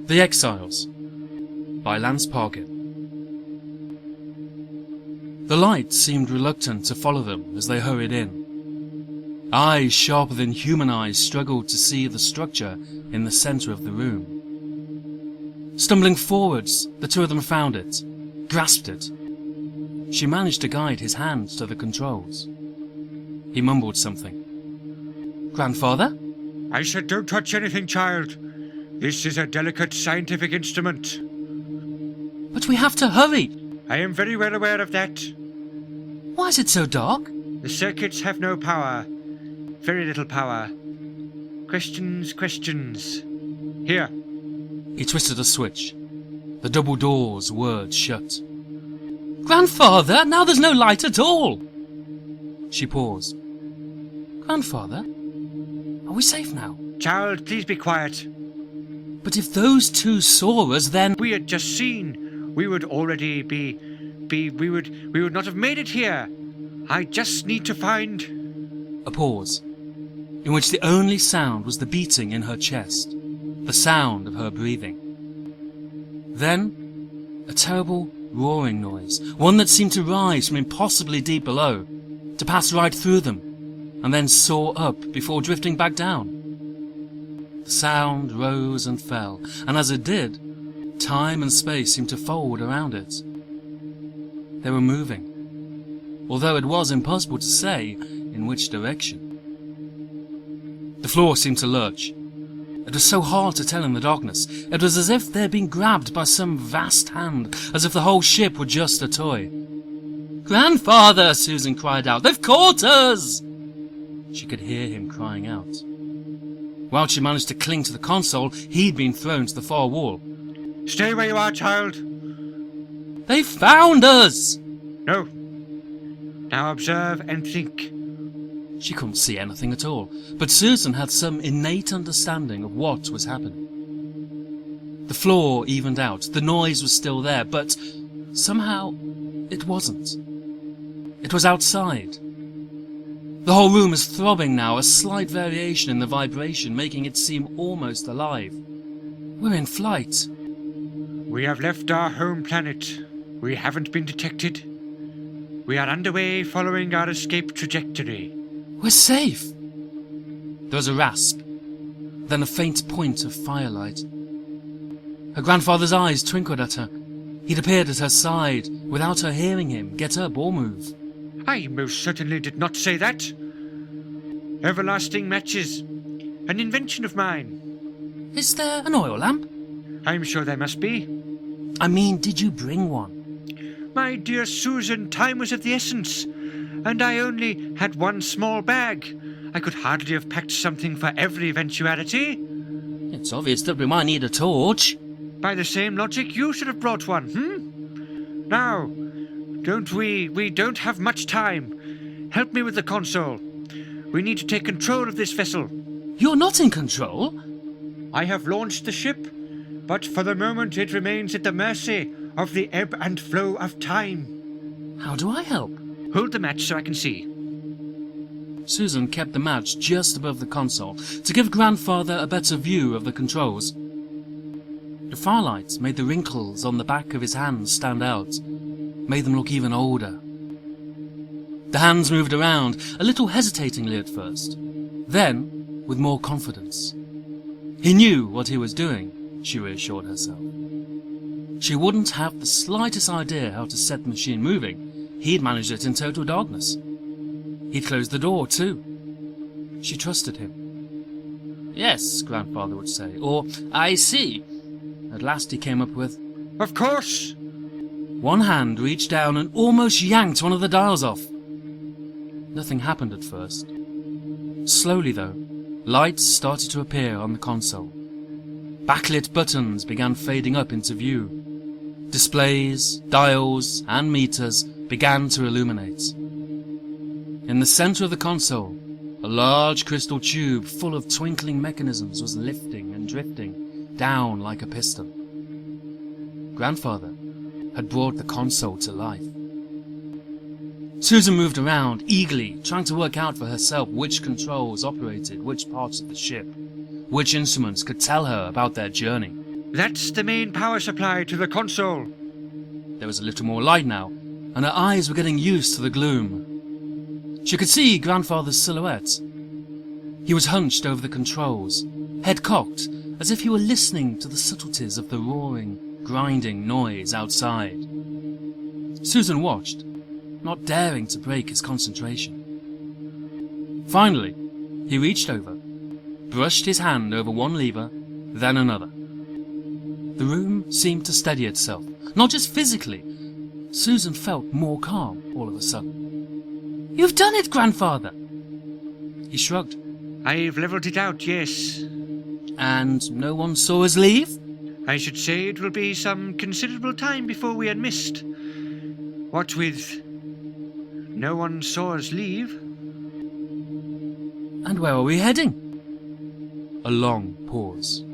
The Exiles by Lance Parkin. The light seemed reluctant to follow them as they hurried in. Eyes sharper than human eyes struggled to see the structure in the centre of the room. Stumbling forwards, the two of them found it, grasped it. She managed to guide his hand to the controls. He mumbled something. "Grandfather?" I said don't touch anything, child. This is a delicate scientific instrument. "But we have to hurry." I am very well aware of that. "Why is it so dark?" The circuits have no power. Very little power. Questions. Here. He twisted a switch. The double doors whirred shut. "Grandfather, now there's no light at all." She paused. "Grandfather, are we safe now?" Child, please be quiet. "But if those two saw us, then—" We had just seen. We would already we would not have made it here. I just need to find... A pause, in which the only sound was the beating in her chest, the sound of her breathing. Then, a terrible roaring noise, one that seemed to rise from impossibly deep below, to pass right through them, and then soar up before drifting back down. The sound rose and fell, and as it did, time and space seemed to fold around it. They were moving, although it was impossible to say in which direction. The floor seemed to lurch. It was so hard to tell in the darkness. It was as if they had been grabbed by some vast hand, as if the whole ship were just a toy. "Grandfather!" Susan cried out. "They've caught us!" She could hear him crying out. While she managed to cling to the console, he'd been thrown to the far wall. Stay where you are, child. "They found us!" No. Now observe and think. She couldn't see anything at all, but Susan had some innate understanding of what was happening. The floor evened out, the noise was still there, but somehow it wasn't. It was outside. The whole room is throbbing now, a slight variation in the vibration, making it seem almost alive. We're in flight. We have left our home planet. We haven't been detected. We are underway following our escape trajectory. We're safe. There was a rasp, then a faint point of firelight. Her grandfather's eyes twinkled at her. He'd appeared at her side without her hearing him get up or move. I most certainly did not say that. Everlasting matches. An invention of mine. Is there an oil lamp? I'm sure there must be. I mean, did you bring one? My dear Susan, time was of the essence, and I only had one small bag. I could hardly have packed something for every eventuality. It's obvious that we might need a torch. By the same logic, you should have brought one, Now, we don't have much time. Help me with the console. We need to take control of this vessel. You're not in control. I have launched the ship, but for the moment it remains at the mercy of the ebb and flow of time. How do I help? Hold the match so I can see. Susan kept the match just above the console to give Grandfather a better view of the controls. The firelight made the wrinkles on the back of his hands stand out, made them look even older. The hands moved around, a little hesitatingly at first, then with more confidence. He knew what he was doing, she reassured herself. She wouldn't have the slightest idea how to set the machine moving. He'd managed it in total darkness. He'd closed the door, too. She trusted him. "Yes," Grandfather would say, or "I see." At last he came up with, "Of course!" One hand reached down and almost yanked one of the dials off. Nothing happened at first. Slowly, though, lights started to appear on the console. Backlit buttons began fading up into view. Displays, dials, and meters began to illuminate. In the center of the console, a large crystal tube full of twinkling mechanisms was lifting and drifting down like a piston. Grandfather had brought the console to life. Susan moved around, eagerly trying to work out for herself which controls operated which parts of the ship, which instruments could tell her about their journey. That's the main power supply to the console. There was a little more light now, and her eyes were getting used to the gloom. She could see Grandfather's silhouette. He was hunched over the controls, head cocked, as if he were listening to the subtleties of the roaring, grinding noise outside. Susan watched, not daring to break his concentration. Finally, he reached over, brushed his hand over one lever, then another. The room seemed to steady itself, not just physically. Susan felt more calm all of a sudden. "You've done it, Grandfather!" He shrugged. I've levelled it out, yes. And no one saw us leave? I should say it will be some considerable time before we are missed. What with no one saw us leave? And where are we heading? A long pause.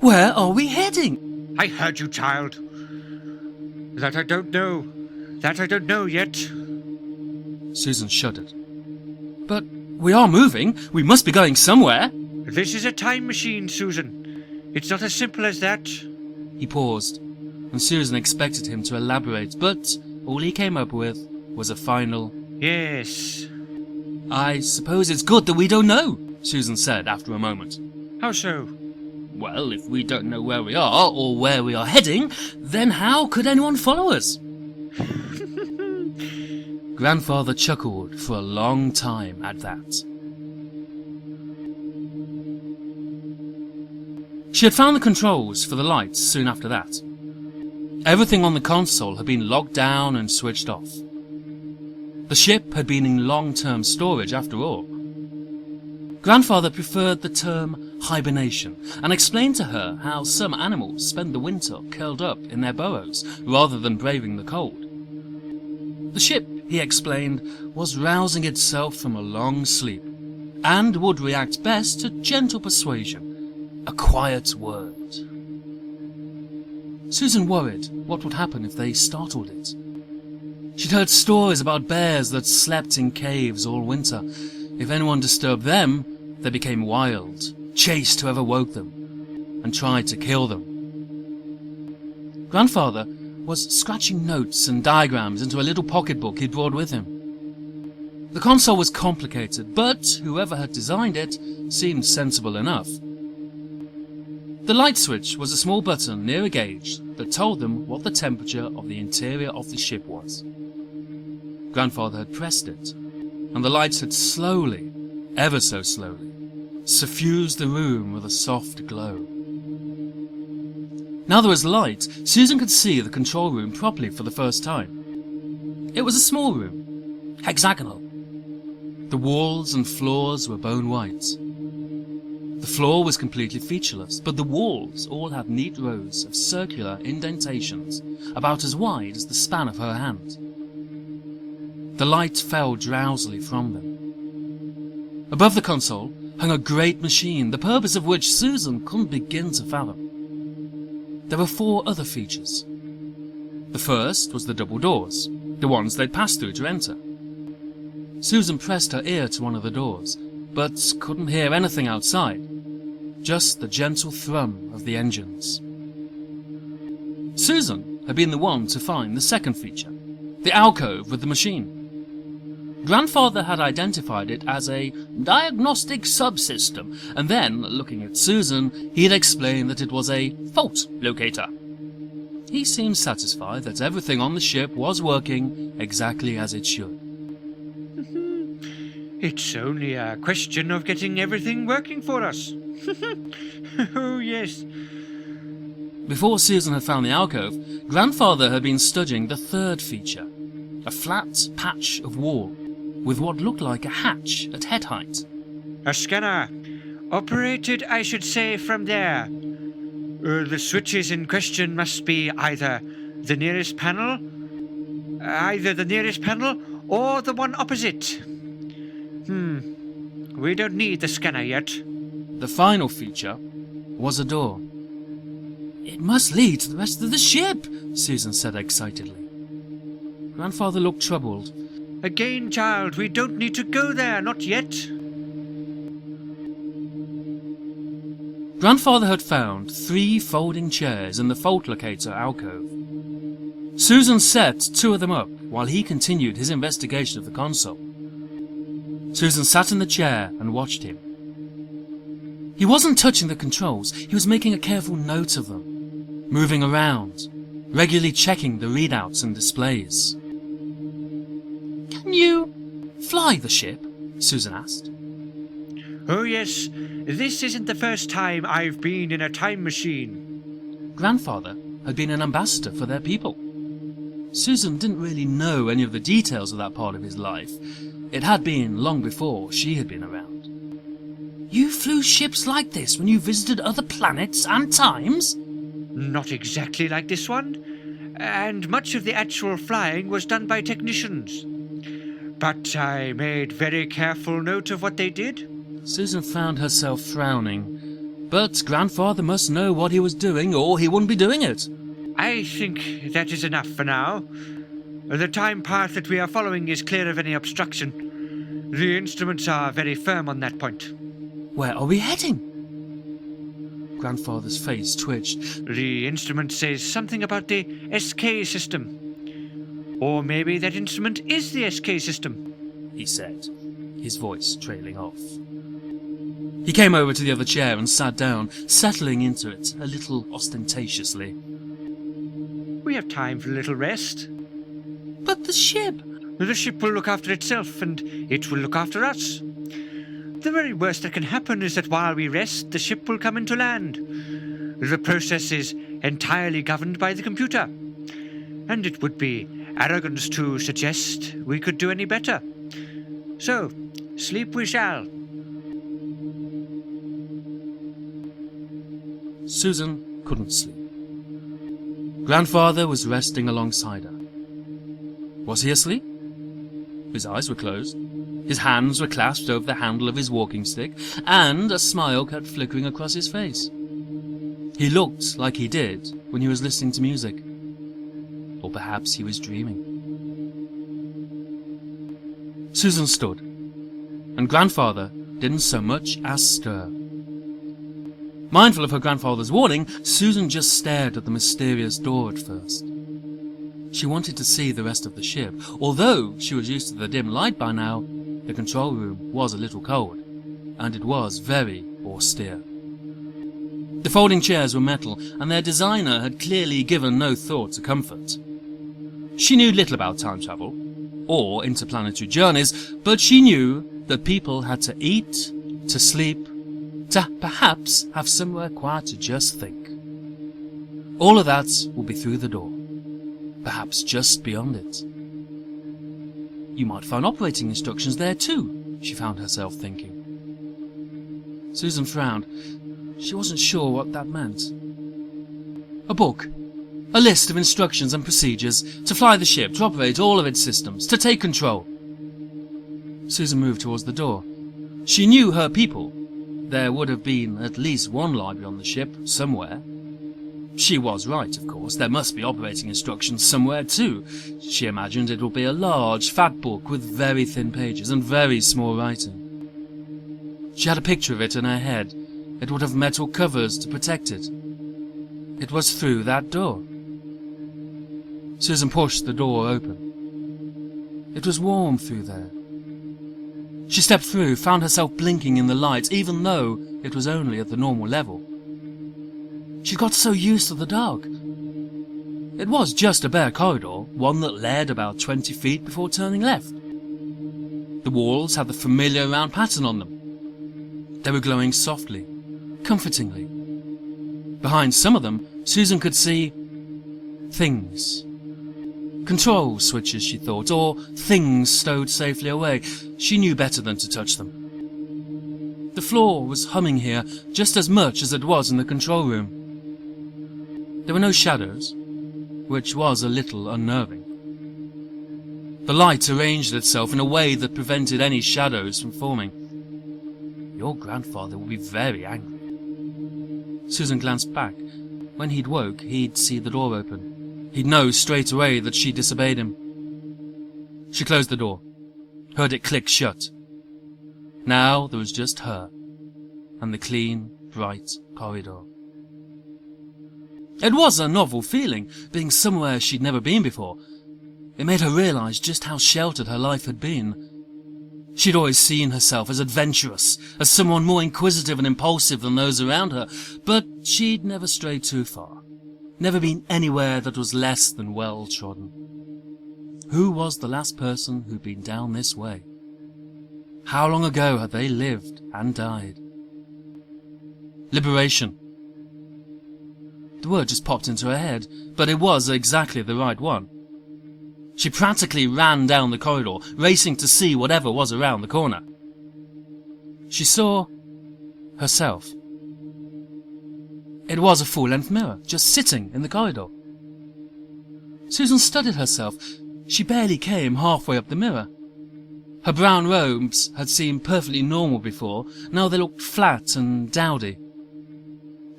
Where are we heading? I heard you, child. That I don't know. That I don't know yet. Susan shuddered. But we are moving. We must be going somewhere. This is a time machine, Susan. It's not as simple as that. He paused, and Susan expected him to elaborate, but all he came up with was a final, Yes. "I suppose it's good that we don't know," Susan said after a moment. How so? Well, if we don't know where we are, or where we are heading, then how could anyone follow us? Grandfather chuckled for a long time at that. She had found the controls for the lights soon after that. Everything on the console had been locked down and switched off. The ship had been in long-term storage after all. Grandfather preferred the term hibernation and explained to her how some animals spend the winter curled up in their burrows rather than braving the cold. The ship, he explained, was rousing itself from a long sleep and would react best to gentle persuasion, a quiet word. Susan worried what would happen if they startled it. She'd heard stories about bears that slept in caves all winter. If anyone disturbed them, they became wild, chased whoever woke them, and tried to kill them. Grandfather was scratching notes and diagrams into a little pocketbook he'd brought with him. The console was complicated, but whoever had designed it seemed sensible enough. The light switch was a small button near a gauge that told them what the temperature of the interior of the ship was. Grandfather had pressed it, and the lights had slowly, ever so slowly, suffused the room with a soft glow. Now there was light, Susan could see the control room properly for the first time. It was a small room, hexagonal. The walls and floors were bone white. The floor was completely featureless, but the walls all had neat rows of circular indentations about as wide as the span of her hand. The light fell drowsily from them. Above the console hung a great machine, the purpose of which Susan couldn't begin to fathom. There were 4 other features. The first was the double doors, the ones they'd passed through to enter. Susan pressed her ear to one of the doors, but couldn't hear anything outside, just the gentle thrum of the engines. Susan had been the one to find the second feature, the alcove with the machine. Grandfather had identified it as a diagnostic subsystem, and then, looking at Susan, he had explained that it was a fault locator. He seemed satisfied that everything on the ship was working exactly as it should. It's only a question of getting everything working for us. Oh, yes. Before Susan had found the alcove, Grandfather had been studying the third feature, a flat patch of wall with what looked like a hatch at head height. A scanner. Operated, I should say, from there. The switches in question must be either the nearest panel or the one opposite. We don't need the scanner yet. The final feature was a door. It must lead to the rest of the ship, Susan said excitedly. Grandfather looked troubled. Again, child, we don't need to go there, not yet. Grandfather had found 3 folding chairs in the fault locator alcove. Susan set 2 of them up while he continued his investigation of the console. Susan sat in the chair and watched him. He wasn't touching the controls, he was making a careful note of them, moving around, regularly checking the readouts and displays. Can you fly the ship? Susan asked. Oh yes, this isn't the first time I've been in a time machine. Grandfather had been an ambassador for their people. Susan didn't really know any of the details of that part of his life. It had been long before she had been around. You flew ships like this when you visited other planets and times? Not exactly like this one, and much of the actual flying was done by technicians. But I made very careful note of what they did. Susan found herself frowning, but Grandfather must know what he was doing or he wouldn't be doing it. I think that is enough for now. The time path that we are following is clear of any obstruction. The instruments are very firm on that point. Where are we heading? Grandfather's face twitched. The instrument says something about the SK system. Or maybe that instrument is the SK system, he said, his voice trailing off. He came over to the other chair and sat down, settling into it a little ostentatiously. We have time for a little rest. But the ship? The ship will look after itself, and it will look after us. The very worst that can happen is that while we rest, the ship will come into land. The process is entirely governed by the computer, and it would be arrogance to suggest we could do any better. So, sleep we shall. Susan couldn't sleep. Grandfather was resting alongside her. Was he asleep? His eyes were closed. His hands were clasped over the handle of his walking stick, and a smile kept flickering across his face. He looked like he did when he was listening to music. Or perhaps he was dreaming. Susan stood, and Grandfather didn't so much as stir. Mindful of her grandfather's warning, Susan just stared at the mysterious door at first. She wanted to see the rest of the ship. Although she was used to the dim light by now, the control room was a little cold, and it was very austere. The folding chairs were metal, and their designer had clearly given no thought to comfort. She knew little about time travel, or interplanetary journeys, but she knew that people had to eat, to sleep, to perhaps have somewhere quiet to just think. All of that would be through the door, perhaps just beyond it. You might find operating instructions there too, she found herself thinking. Susan frowned. She wasn't sure what that meant. A book. A list of instructions and procedures to fly the ship, to operate all of its systems, to take control. Susan moved towards the door. She knew her people. There would have been at least one library on the ship, somewhere. She was right, of course. There must be operating instructions somewhere too. She imagined it would be a large, fat book with very thin pages and very small writing. She had a picture of it in her head. It would have metal covers to protect it. It was through that door. Susan pushed the door open. It was warm through there. She stepped through, found herself blinking in the light, even though it was only at the normal level. She got so used to the dark. It was just a bare corridor, one that led about 20 feet before turning left. The walls had the familiar round pattern on them. They were glowing softly, comfortingly. Behind some of them, Susan could see things. Control switches, she thought, or things stowed safely away. She knew better than to touch them. The floor was humming here just as much as it was in the control room. There were no shadows, which was a little unnerving. The light arranged itself in a way that prevented any shadows from forming. Your grandfather will be very angry. Susan glanced back. When he'd woke, he'd see the door open. He'd know straight away that she disobeyed him. She closed the door, heard it click shut. Now there was just her, and the clean, bright corridor. It was a novel feeling, being somewhere she'd never been before. It made her realise just how sheltered her life had been. She'd always seen herself as adventurous, as someone more inquisitive and impulsive than those around her, but she'd never strayed too far, never been anywhere that was less than well-trodden. Who was the last person who'd been down this way? How long ago had they lived and died? Liberation. The word just popped into her head, but it was exactly the right one. She practically ran down the corridor, racing to see whatever was around the corner. She saw herself. It was a full-length mirror, just sitting in the corridor. Susan studied herself. She barely came halfway up the mirror. Her brown robes had seemed perfectly normal before, now they looked flat and dowdy.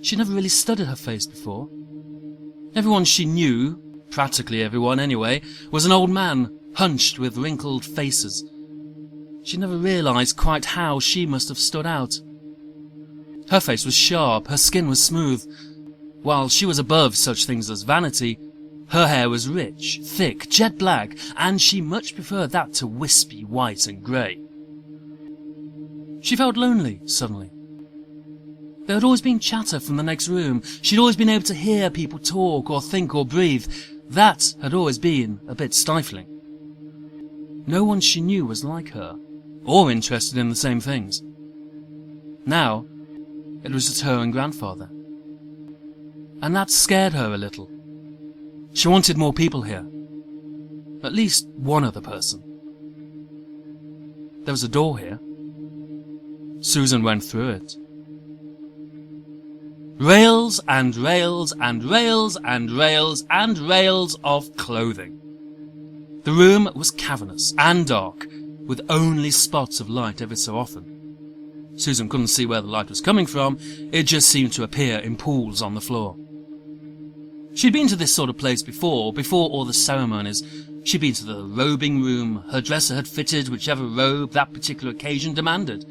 She never really studied her face before. Everyone she knew, practically everyone anyway, was an old man, hunched with wrinkled faces. She never realised quite how she must have stood out. Her face was sharp, her skin was smooth. While she was above such things as vanity, her hair was rich, thick, jet black, and she much preferred that to wispy white and grey. She felt lonely, suddenly. There had always been chatter from the next room. She'd always been able to hear people talk or think or breathe. That had always been a bit stifling. No one she knew was like her, or interested in the same things. Now, it was just her and grandfather. And that scared her a little. She wanted more people here. At least one other person. There was a door here. Susan went through it. Rails and rails and rails and rails and rails of clothing. The room was cavernous and dark, with only spots of light every so often. Susan couldn't see where the light was coming from, it just seemed to appear in pools on the floor. She'd been to this sort of place before all the ceremonies. She'd been to the robing room, her dresser had fitted whichever robe that particular occasion demanded.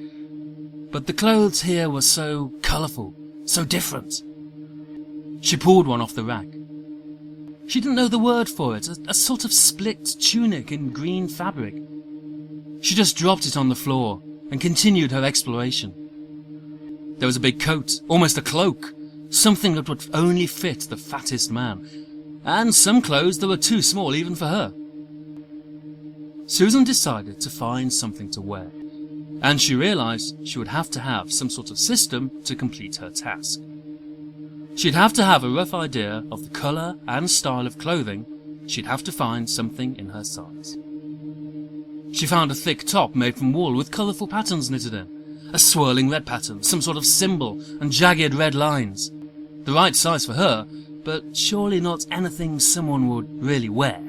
But the clothes here were so colourful, so different. She pulled one off the rack. She didn't know the word for it, a sort of split tunic in green fabric. She just dropped it on the floor and continued her exploration. There was a big coat, almost a cloak, something that would only fit the fattest man, and some clothes that were too small even for her. Susan decided to find something to wear, and she realised she would have to have some sort of system to complete her task. She'd have to have a rough idea of the colour and style of clothing. She'd have to find something in her size. She found a thick top made from wool with colourful patterns knitted in, a swirling red pattern, some sort of symbol, and jagged red lines. The right size for her, but surely not anything someone would really wear.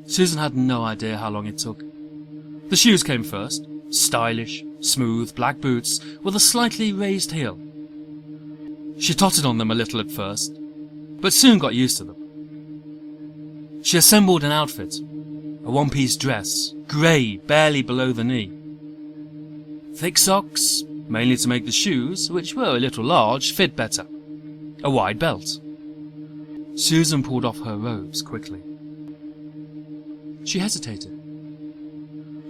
Susan had no idea how long it took. The shoes came first, stylish, smooth black boots with a slightly raised heel. She tottered on them a little at first, but soon got used to them. She assembled an outfit, a one-piece dress, grey, barely below the knee. Thick socks, mainly to make the shoes, which were a little large, fit better. A wide belt. Susan pulled off her robes quickly. She hesitated.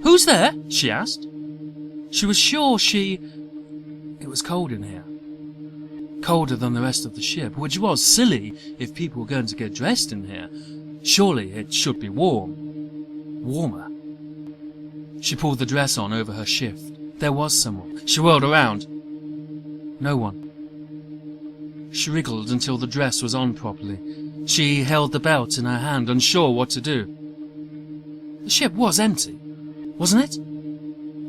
"Who's there?" she asked. She was sure It was cold in here. Colder than the rest of the ship, which was silly if people were going to get dressed in here. Surely it should be warm. Warmer. She pulled the dress on over her shift. There was someone. She whirled around. No one. She wriggled until the dress was on properly. She held the belt in her hand, unsure what to do. The ship was empty, wasn't it?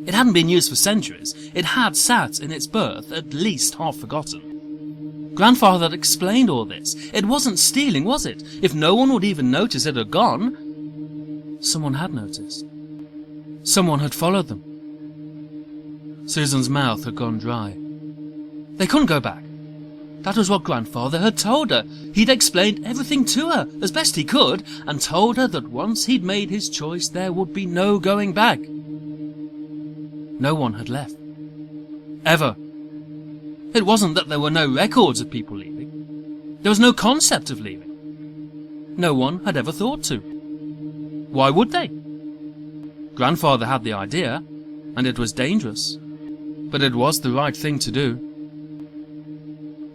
It hadn't been used for centuries. It had sat in its berth, at least half forgotten. Grandfather had explained all this. It wasn't stealing, was it? If no one would even notice it had gone. Someone had noticed. Someone had followed them. Susan's mouth had gone dry. They couldn't go back. That was what Grandfather had told her. He'd explained everything to her, as best he could, and told her that once he'd made his choice, there would be no going back. No one had left. Ever. It wasn't that there were no records of people leaving. There was no concept of leaving. No one had ever thought to. Why would they? Grandfather had the idea, and it was dangerous, but it was the right thing to do.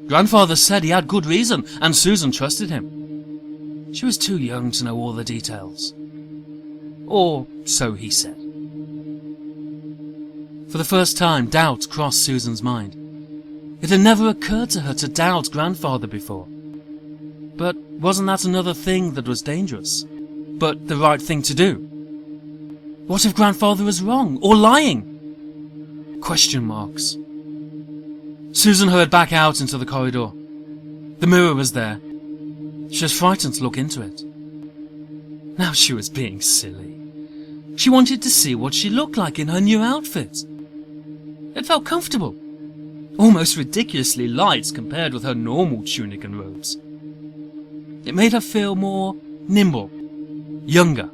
Grandfather said he had good reason, and Susan trusted him. She was too young to know all the details. Or so he said. For the first time, doubt crossed Susan's mind. It had never occurred to her to doubt Grandfather before. But wasn't that another thing that was dangerous? But the right thing to do? What if Grandfather was wrong, or lying? Question marks. Susan hurried back out into the corridor. The mirror was there. She was frightened to look into it. Now she was being silly. She wanted to see what she looked like in her new outfit. It felt comfortable, almost ridiculously light compared with her normal tunic and robes. It made her feel more nimble, younger.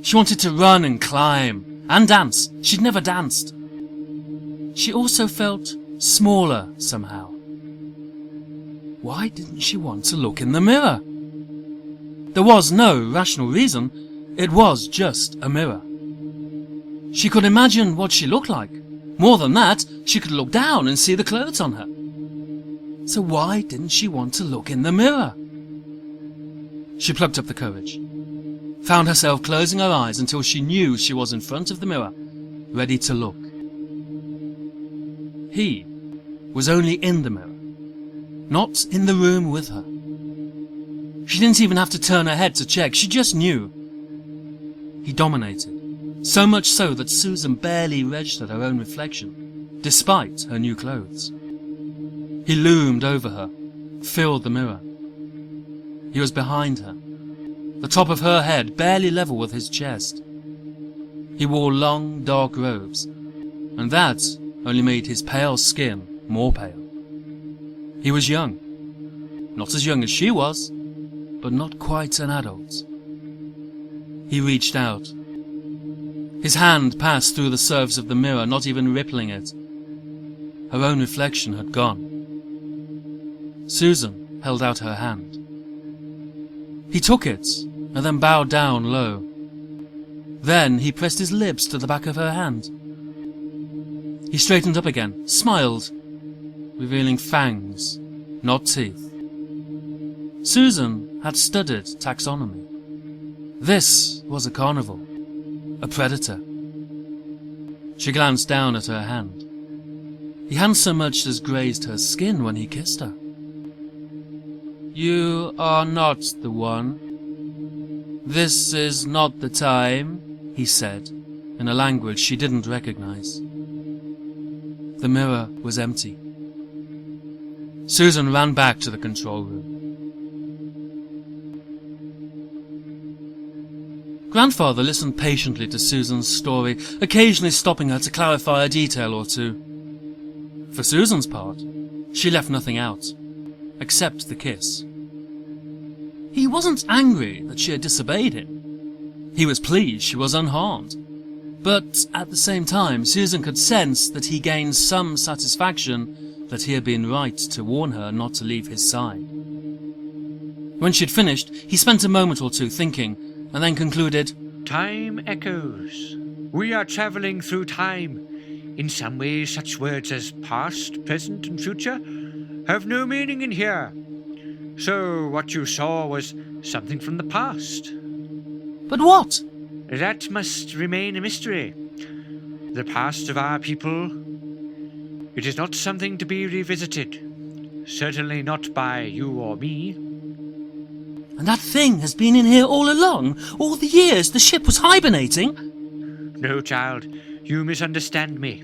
She wanted to run and climb and dance. She'd never danced. She also felt smaller somehow. Why didn't she want to look in the mirror? There was no rational reason. It was just a mirror. She could imagine what she looked like. More than that, she could look down and see the clothes on her. So why didn't she want to look in the mirror? She plucked up the courage, found herself closing her eyes until she knew she was in front of the mirror, ready to look. He was only in the mirror, not in the room with her. She didn't even have to turn her head to check, she just knew. He dominated, so much so that Susan barely registered her own reflection, despite her new clothes. He loomed over her, filled the mirror. He was behind her, the top of her head barely level with his chest. He wore long, dark robes, and that only made his pale skin more pale. He was young. Not as young as she was, but not quite an adult. He reached out. His hand passed through the surface of the mirror, not even rippling it. Her own reflection had gone. Susan held out her hand. He took it, and then bowed down low. Then he pressed his lips to the back of her hand. He straightened up again, smiled, revealing fangs, not teeth. Susan had studied taxonomy. This was a carnivore, a predator. She glanced down at her hand. He hadn't so much as grazed her skin when he kissed her. "You are not the one. This is not the time," he said, in a language she didn't recognize. The mirror was empty. Susan ran back to the control room. Grandfather listened patiently to Susan's story, occasionally stopping her to clarify a detail or two. For Susan's part, she left nothing out, except the kiss. He wasn't angry that she had disobeyed him. He was pleased she was unharmed. But at the same time, Susan could sense that he gained some satisfaction that he had been right to warn her not to leave his side. When she'd finished, he spent a moment or two thinking, and then concluded, "Time echoes. We are travelling through time. In some ways, such words as past, present, and future have no meaning in here. So what you saw was something from the past." "But what?" "That must remain a mystery. The past of our people. It is not something to be revisited. Certainly not by you or me." "And that thing has been in here all along? All the years the ship was hibernating?" "No, child, you misunderstand me.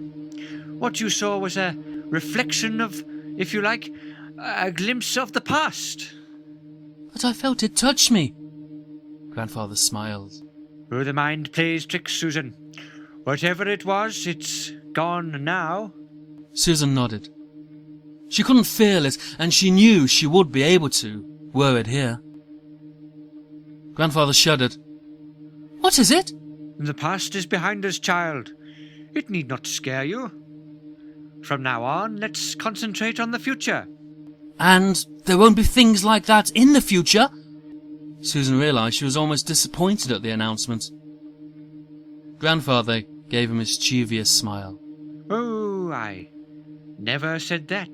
What you saw was a reflection of, if you like, A glimpse of the past. But I felt it touch me. Grandfather smiled. Oh, the mind plays tricks, Susan. Whatever it was, it's gone now. Susan nodded. She couldn't feel it, and she knew she would be able to, were it here. Grandfather shuddered. What is it? The past is behind us, child. It need not scare you. From now on, let's concentrate on the future. And there won't be things like that in the future? Susan realised she was almost disappointed at the announcement. Grandfather gave a mischievous smile. Oh, I never said that.